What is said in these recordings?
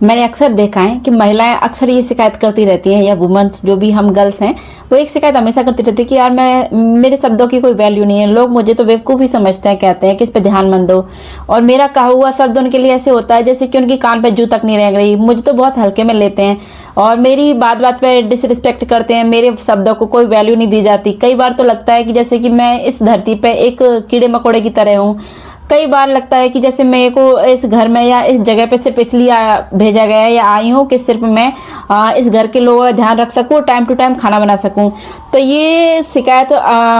मैंने अक्सर देखा है कि महिलाएं अक्सर ये शिकायत करती रहती हैं, या वुमेन्स जो भी हम गर्ल्स हैं, वो एक शिकायत हमेशा करती रहती है कि यार मेरे शब्दों की कोई वैल्यू नहीं है, लोग मुझे तो बेवकूफ़ ही समझते हैं, कहते हैं कि इस पे ध्यान मत दो। और मेरा कहा हुआ शब्द उनके लिए ऐसे होता है जैसे कि उनकी कान पे जू तक नहीं रह गई, मुझे तो बहुत हल्के में लेते हैं और मेरी बात बात पे डिसरिस्पेक्ट करते हैं, मेरे शब्दों को कोई वैल्यू नहीं दी जाती। कई बार तो लगता है कि जैसे कि मैं इस धरती पे एक कीड़े मकोड़े की तरह हूँ। कई बार लगता है कि जैसे मेरे को इस घर में या इस जगह पे सिर्फ इसलिए भेजा गया है या आई हूँ कि सिर्फ मैं इस घर के लोगों का ध्यान रख सकूँ, टाइम टू टाइम खाना बना सकूँ। तो ये शिकायत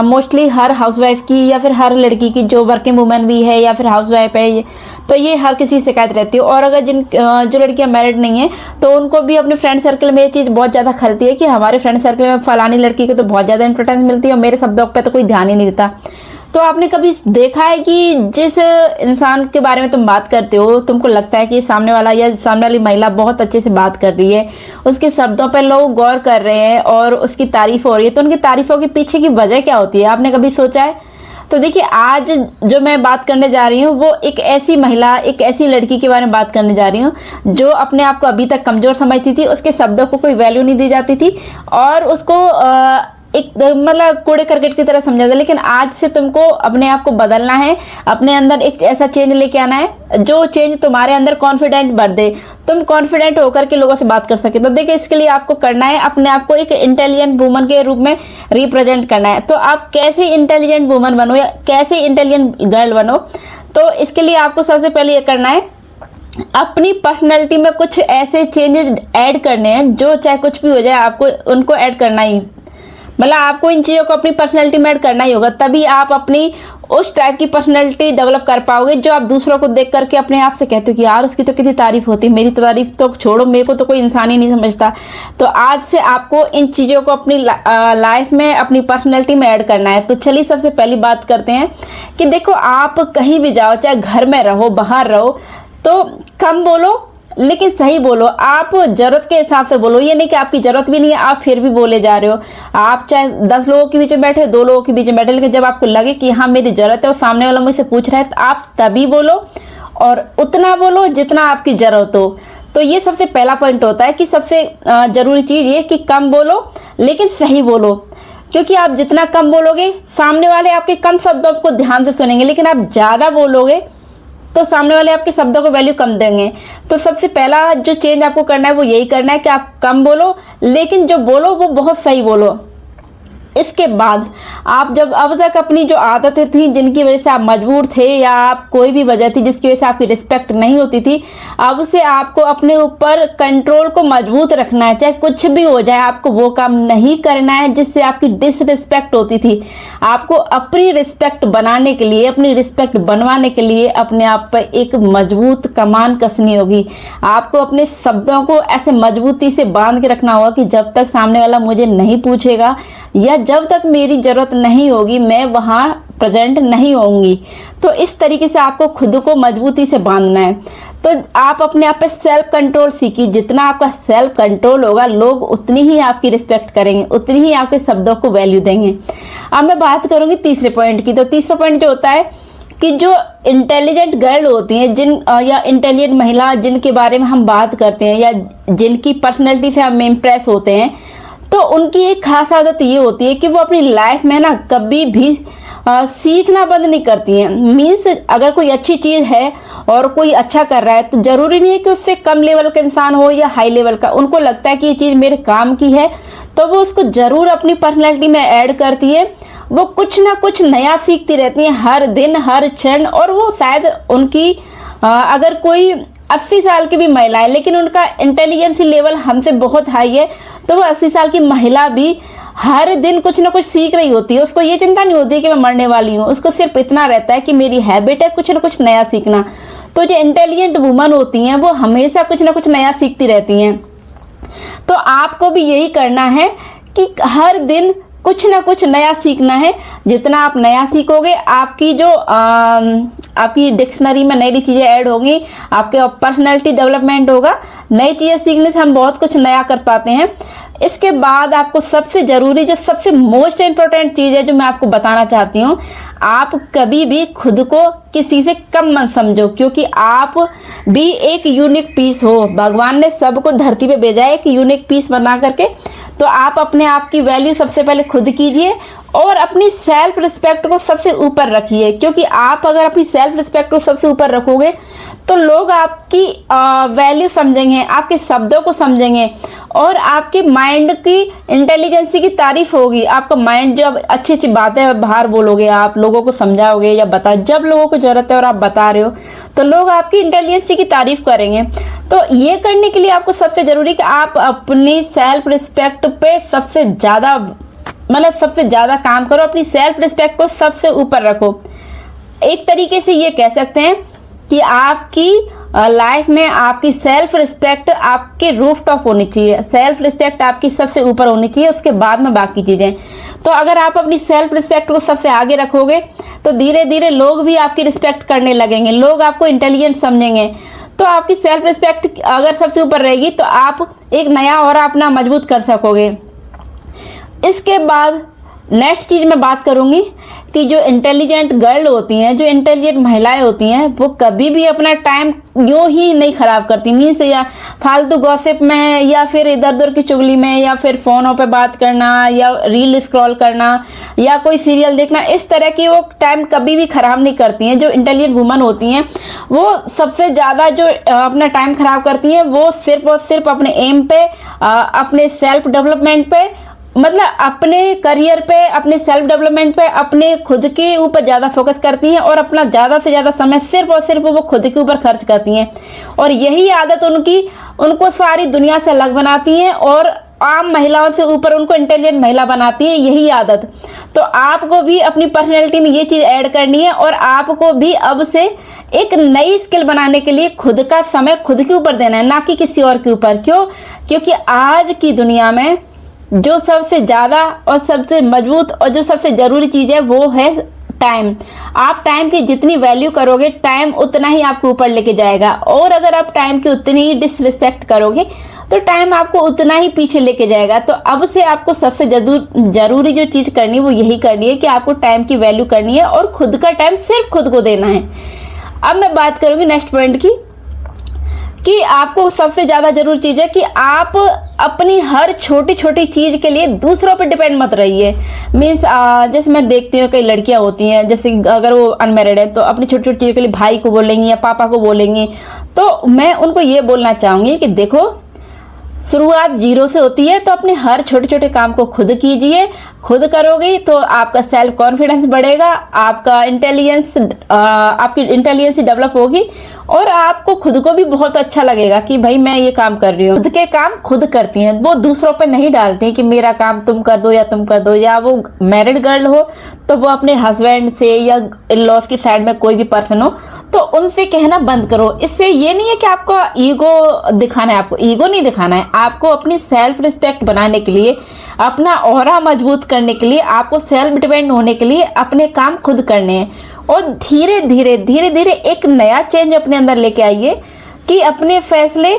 मोस्टली हर हाउसवाइफ की या फिर हर लड़की की जो वर्किंग वूमेन भी है या फिर हाउसवाइफ है, तो ये हर किसी की शिकायत रहती है। और अगर जो लड़कियां मैरिड नहीं है तो उनको भी अपने फ्रेंड सर्कल में ये चीज़ बहुत ज़्यादा खलती है कि हमारे फ्रेंड सर्कल में फलानी लड़की को तो बहुत ज़्यादा इंपॉर्टेंस मिलती है और मेरे शब्दों पर तो कोई ध्यान ही नहीं देता। तो आपने कभी देखा है कि जिस इंसान के बारे में तुम बात करते हो, तुमको लगता है कि सामने वाला या सामने वाली महिला बहुत अच्छे से बात कर रही है, उसके शब्दों पर लोग गौर कर रहे हैं और उसकी तारीफ हो रही है, तो उनकी तारीफों के पीछे की वजह क्या होती है? आपने कभी सोचा है? तो देखिए, आज जो मैं बात करने जा रही हूँ वो एक ऐसी महिला, एक ऐसी लड़की के बारे में बात करने जा रही हूँ जो अपने आप को अभी तक कमजोर समझती थी, उसके शब्दों को कोई वैल्यू नहीं दी जाती थी और उसको एक मतलब कूड़े करकट की तरह समझा था। लेकिन आज से तुमको अपने आप को बदलना है, अपने अंदर एक ऐसा चेंज लेके आना है जो चेंज तुम्हारे अंदर कॉन्फिडेंट भर दे, तुम कॉन्फिडेंट होकर के लोगों से बात कर सके। तो देखिए, इसके लिए आपको करना है अपने आप को एक इंटेलिजेंट वुमन के रूप में रिप्रेजेंट करना है। तो आप कैसे इंटेलिजेंट वुमन बनो या कैसे इंटेलिजेंट गर्ल बनो, तो इसके लिए आपको सबसे पहले ये करना है, अपनी पर्सनैलिटी में कुछ ऐसे चेंजेस ऐड करने हैं जो चाहे कुछ भी हो जाए आपको उनको ऐड करना ही, मतलब आपको इन चीज़ों को अपनी पर्सनैलिटी में ऐड करना ही होगा। तभी आप अपनी उस टाइप की पर्सनैलिटी डेवलप कर पाओगे जो आप दूसरों को देख करके अपने आप से कहते हो कि यार उसकी तो कितनी तारीफ होती है, मेरी तो तारीफ तो छोड़ो, मेरे को तो कोई इंसान ही नहीं समझता। तो आज से आपको इन चीज़ों को अपनी लाइफ में, अपनी पर्सनैलिटी में ऐड करना है। तो चलिए सबसे पहली बात करते हैं कि देखो, आप कहीं भी जाओ, चाहे घर में रहो, बाहर रहो, तो कम बोलो लेकिन सही बोलो। आप जरूरत के हिसाब से बोलो, ये नहीं कि आपकी जरूरत भी नहीं है आप फिर भी बोले जा रहे हो। आप चाहे 10 लोगों के बीच में बैठे, 2 लोगों के बीच में बैठे, लेकिन जब आपको लगे कि हाँ मेरी जरूरत है और सामने वाला मुझसे पूछ रहा है, तो आप तभी बोलो और उतना बोलो जितना आपकी जरूरत हो। तो ये सबसे पहला पॉइंट होता है कि सबसे जरूरी चीज ये कि कम बोलो लेकिन सही बोलो, क्योंकि आप जितना कम बोलोगे सामने वाले आपके कम शब्दों को ध्यान से सुनेंगे, लेकिन आप ज्यादा बोलोगे तो सामने वाले आपके शब्दों को वैल्यू कम देंगे। तो सबसे पहला जो चेंज आपको करना है वो यही करना है कि आप कम बोलो, लेकिन जो बोलो वो बहुत सही बोलो। इसके बाद आप जब अब तक अपनी जो आदतें थी जिनकी वजह से आप मजबूर थे या आप कोई भी वजह थी जिसकी वजह से आपकी रिस्पेक्ट नहीं होती थी, अब से आपको अपने ऊपर कंट्रोल को मजबूत रखना है। चाहे कुछ भी हो जाए आपको वो काम नहीं करना है जिससे आपकी डिसरिस्पेक्ट होती थी। आपको अपनी रिस्पेक्ट बनाने के लिए, अपनी रिस्पेक्ट बनवाने के लिए अपने आप पर एक मजबूत कमान कसनी होगी। आपको अपने शब्दों को ऐसे मजबूती से बांध के रखना होगा कि जब तक सामने वाला मुझे नहीं पूछेगा या जब तक मेरी जरूरत नहीं होगी मैं वहां प्रेजेंट नहीं होंगी। तो इस तरीके से आपको खुद को मजबूती से बांधना है। तो आप अपने आप पे सेल्फ कंट्रोल सीखिए। जितना आपका सेल्फ कंट्रोल होगा, लोग उतनी ही आपकी रिस्पेक्ट करेंगे, उतनी ही आपके शब्दों को वैल्यू देंगे। अब मैं बात करूंगी तीसरे पॉइंट की। तो तीसरा पॉइंट जो होता है कि जो इंटेलिजेंट गर्ल होती हैं, या इंटेलिजेंट महिला जिनके बारे में हम बात करते हैं या जिनकी पर्सनैलिटी से हम इम्प्रेस होते हैं, तो उनकी एक खास आदत ये होती है कि वो अपनी लाइफ में ना कभी भी सीखना बंद नहीं करती हैं। मीन्स अगर कोई अच्छी चीज़ है और कोई अच्छा कर रहा है तो ज़रूरी नहीं है कि उससे कम लेवल का इंसान हो या हाई लेवल का। उनको लगता है कि ये चीज़ मेरे काम की है तो वो उसको ज़रूर अपनी पर्सनैलिटी में ऐड करती है। वो कुछ ना कुछ नया सीखती रहती हैं हर दिन, हर क्षण। और वो शायद उनकी अगर कोई 80 साल की भी महिला है लेकिन उनका इंटेलिजेंसी लेवल हमसे बहुत हाई है, तो वो 80 साल की महिला भी हर दिन कुछ ना कुछ सीख रही होती है। उसको ये चिंता नहीं होती कि मैं मरने वाली हूँ, उसको सिर्फ इतना रहता है कि मेरी हैबिट है कुछ ना कुछ नया सीखना। तो जो इंटेलिजेंट वुमन होती हैं वो हमेशा कुछ ना कुछ नया सीखती रहती हैं। तो आपको भी यही करना है कि हर दिन कुछ ना कुछ नया सीखना है। जितना आप नया सीखोगे, आपकी जो आपकी डिक्शनरी में नई नई चीज़ें ऐड होंगी, आपके पर्सनैलिटी डेवलपमेंट होगा। नई चीज़ें सीखने से हम बहुत कुछ नया कर पाते हैं। इसके बाद आपको सबसे ज़रूरी, जो सबसे मोस्ट इम्पोर्टेंट चीज़ है जो मैं आपको बताना चाहती हूँ, आप कभी भी खुद को किसी से कम मत समझो, क्योंकि आप भी एक यूनिक पीस हो। भगवान ने सबको धरती पे भेजा है एक यूनिक पीस बना करके। तो आप अपने आप की वैल्यू सबसे पहले खुद कीजिए और अपनी सेल्फ रिस्पेक्ट को सबसे ऊपर रखिए, क्योंकि आप अगर अपनी सेल्फ रिस्पेक्ट को सबसे ऊपर रखोगे तो लोग आपकी वैल्यू समझेंगे, आपके शब्दों को समझेंगे और आपके माइंड की इंटेलिजेंसी की तारीफ होगी। आपका माइंड जब अच्छी अच्छी बातें बाहर बोलोगे, आप लोगों को समझाओगे या जब लोगों को जरूरत है और आप बता रहे हो, तो लोग आपकी इंटेलिजेंसी की तारीफ करेंगे। तो ये करने के लिए आपको सबसे जरूरी कि आप अपनी सेल्फ रिस्पेक्ट पे सबसे ज़्यादा काम करो, अपनी सेल्फ रिस्पेक्ट को सबसे ऊपर रखो। एक तरीके से ये कह सकते हैं कि आपकी लाइफ में आपकी सेल्फ रिस्पेक्ट आपके रूफ टॉप होनी चाहिए। सेल्फ रिस्पेक्ट आपकी सबसे ऊपर होनी चाहिए, उसके बाद में बाकी चीज़ें। तो अगर आप अपनी सेल्फ रिस्पेक्ट को सबसे आगे रखोगे तो धीरे धीरे लोग भी आपकी रिस्पेक्ट करने लगेंगे, लोग आपको इंटेलिजेंट समझेंगे। तो आपकी सेल्फ रिस्पेक्ट अगर सबसे ऊपर रहेगी तो आप एक नया और अपना मजबूत कर सकोगे। इसके बाद नेक्स्ट चीज़ मैं बात करूँगी कि जो इंटेलिजेंट गर्ल होती हैं, जो इंटेलिजेंट महिलाएं होती हैं, वो कभी भी अपना टाइम यूँ ही नहीं ख़राब करती। मीन्स या फालतू गॉसिप में या फिर इधर उधर की चुगली में या फिर फ़ोनों पे बात करना या रील स्क्रॉल करना या कोई सीरियल देखना, इस तरह की वो टाइम कभी भी ख़राब नहीं करती हैं। जो इंटेलिजेंट वुमन होती हैं वो सबसे ज़्यादा जो अपना टाइम ख़राब करती हैं वो सिर्फ और सिर्फ अपने एम पे, अपने सेल्फ डेवलपमेंट पे, मतलब अपने करियर पे, अपने सेल्फ डेवलपमेंट पे, अपने खुद के ऊपर ज़्यादा फोकस करती हैं और अपना ज़्यादा से ज़्यादा समय सिर्फ और सिर्फ वो खुद के ऊपर खर्च करती हैं। और यही आदत उनको सारी दुनिया से अलग बनाती हैं और आम महिलाओं से ऊपर उनको इंटेलिजेंट महिला बनाती है, यही आदत। तो आपको भी अपनी पर्सनैलिटी में ये चीज़ ऐड करनी है और आपको भी अब से एक नई स्किल बनाने के लिए खुद का समय खुद के ऊपर देना है, ना कि किसी और के ऊपर। क्यों? क्योंकि आज की दुनिया में जो सबसे ज़्यादा और सबसे मजबूत और जो सबसे ज़रूरी चीज़ है वो है टाइम। आप टाइम की जितनी वैल्यू करोगे, टाइम उतना ही आपको ऊपर लेके जाएगा। और अगर आप टाइम की उतनी ही डिसरिस्पेक्ट करोगे तो टाइम आपको उतना ही पीछे लेके जाएगा। तो अब से आपको सबसे ज़रूरी जो चीज़ करनी है वो यही करनी है कि आपको टाइम की वैल्यू करनी है और खुद का टाइम सिर्फ खुद को देना है। अब मैं बात करूँगी नेक्स्ट पॉइंट की, कि आपको सबसे ज़्यादा ज़रूरी चीज़ है कि आप अपनी हर छोटी छोटी चीज़ के लिए दूसरों पर डिपेंड मत रहिए। मीन्स जैसे मैं देखती हूँ कई लड़कियाँ होती हैं, जैसे अगर वो अनमैरिड है तो अपनी छोटी छोटी चीज़ों के लिए भाई को बोलेंगी या पापा को बोलेंगी। तो मैं उनको ये बोलना चाहूँगी कि देखो, शुरुआत जीरो से होती है, तो अपने हर छोटे छोटे काम को खुद कीजिए। खुद करोगे तो आपका सेल्फ कॉन्फिडेंस बढ़ेगा, आपकी इंटेलिजेंस डेवलप होगी और आपको खुद को भी बहुत अच्छा लगेगा कि भाई मैं ये काम कर रही हूँ। खुद के काम खुद करती हैं, वो दूसरों पर नहीं डालती कि मेरा काम तुम कर दो या तुम कर दो। या वो मैरिड गर्ल हो तो वो अपने हस्बैंड से या इन लॉज की साइड में कोई भी पर्सन हो तो उनसे कहना बंद करो। इससे ये नहीं है कि आपको ईगो दिखाना है, आपको ईगो नहीं दिखाना है। आपको अपनी सेल्फ रिस्पेक्ट बनाने के लिए, अपना ऑरा मजबूत करने के लिए, आपको सेल्फ डिपेंड होने के लिए अपने काम खुद करने हैं। और धीरे धीरे एक नया चेंज अपने अंदर लेके आइए कि अपने फैसले,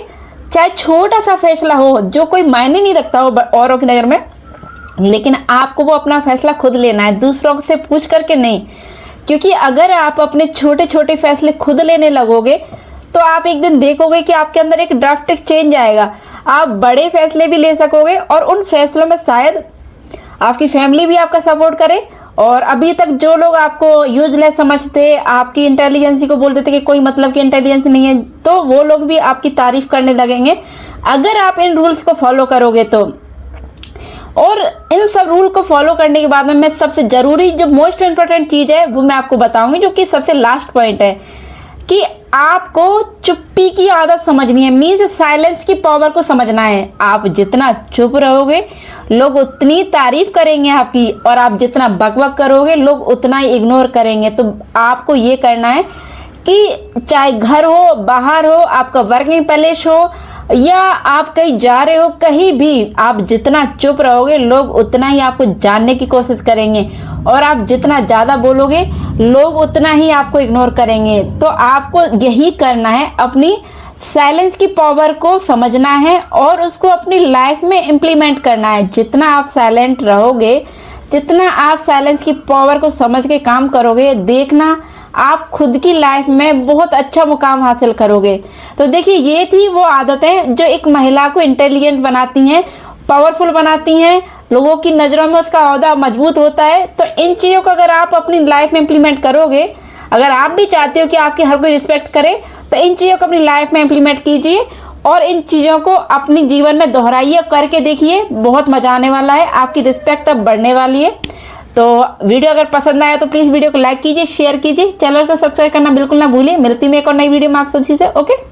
चाहे छोटा सा फैसला हो जो कोई मायने नहीं रखता हो औरों की नज़र में, लेकिन आपको वो अपना फैसला खुद लेना है, दूसरों से पूछ करके नहीं। क्योंकि अगर आप अपने छोटे छोटे फैसले खुद लेने लगोगे तो आप एक दिन देखोगे कि आपके अंदर एक ड्रास्टिक चेंज आएगा। आप बड़े फैसले भी ले सकोगे और उन फैसलों में शायद आपकी फैमिली भी आपका सपोर्ट करे। और अभी तक जो लोग आपको यूजलेस समझते, आपकी इंटेलिजेंसी को बोलते थे कि कोई मतलब की इंटेलिजेंस नहीं है, तो वो लोग भी आपकी तारीफ करने लगेंगे अगर आप इन रूल्स को फॉलो करोगे तो। और इन सब रूल को फॉलो करने के बाद में मैं सबसे ज़रूरी जो मोस्ट इम्पोर्टेंट चीज़ है वो मैं आपको बताऊंगी, जो कि सबसे लास्ट पॉइंट है कि आपको चुप्पी की आदत समझनी है। मीन्स साइलेंस की पावर को समझना है। आप जितना चुप रहोगे लोग उतनी तारीफ करेंगे आपकी, और आप जितना बकबक करोगे लोग उतना ही इग्नोर करेंगे। तो आपको ये करना है कि चाहे घर हो, बाहर हो, आपका वर्किंग प्लेस हो, या आप कहीं जा रहे हो, कहीं भी आप जितना चुप रहोगे लोग उतना ही आपको जानने की कोशिश करेंगे, और आप जितना ज़्यादा बोलोगे लोग उतना ही आपको इग्नोर करेंगे। तो आपको यही करना है, अपनी साइलेंस की पावर को समझना है और उसको अपनी लाइफ में इम्प्लीमेंट करना है। जितना आप साइलेंट रहोगे, जितना आप साइलेंस की पावर को समझ के काम करोगे, देखना आप खुद की लाइफ में बहुत अच्छा मुकाम हासिल करोगे। तो देखिए, ये थी वो आदतें जो एक महिला को इंटेलिजेंट बनाती हैं, पावरफुल बनाती हैं, लोगों की नज़रों में उसका ओहदा मजबूत होता है। तो इन चीज़ों को अगर आप अपनी लाइफ में इम्प्लीमेंट करोगे, अगर आप भी चाहते हो कि आपकी हर कोई रिस्पेक्ट करे, तो इन चीज़ों को अपनी लाइफ में इम्प्लीमेंट कीजिए और इन चीज़ों को अपने जीवन में दोहराइए, करके देखिए, बहुत मजा आने वाला है, आपकी रिस्पेक्ट अब बढ़ने वाली है। तो वीडियो अगर पसंद आया तो प्लीज़ वीडियो को लाइक कीजिए, शेयर कीजिए, चैनल को सब्सक्राइब करना बिल्कुल ना भूलिए। मिलती मैं एक और नई वीडियो में आप सभी से। ओके।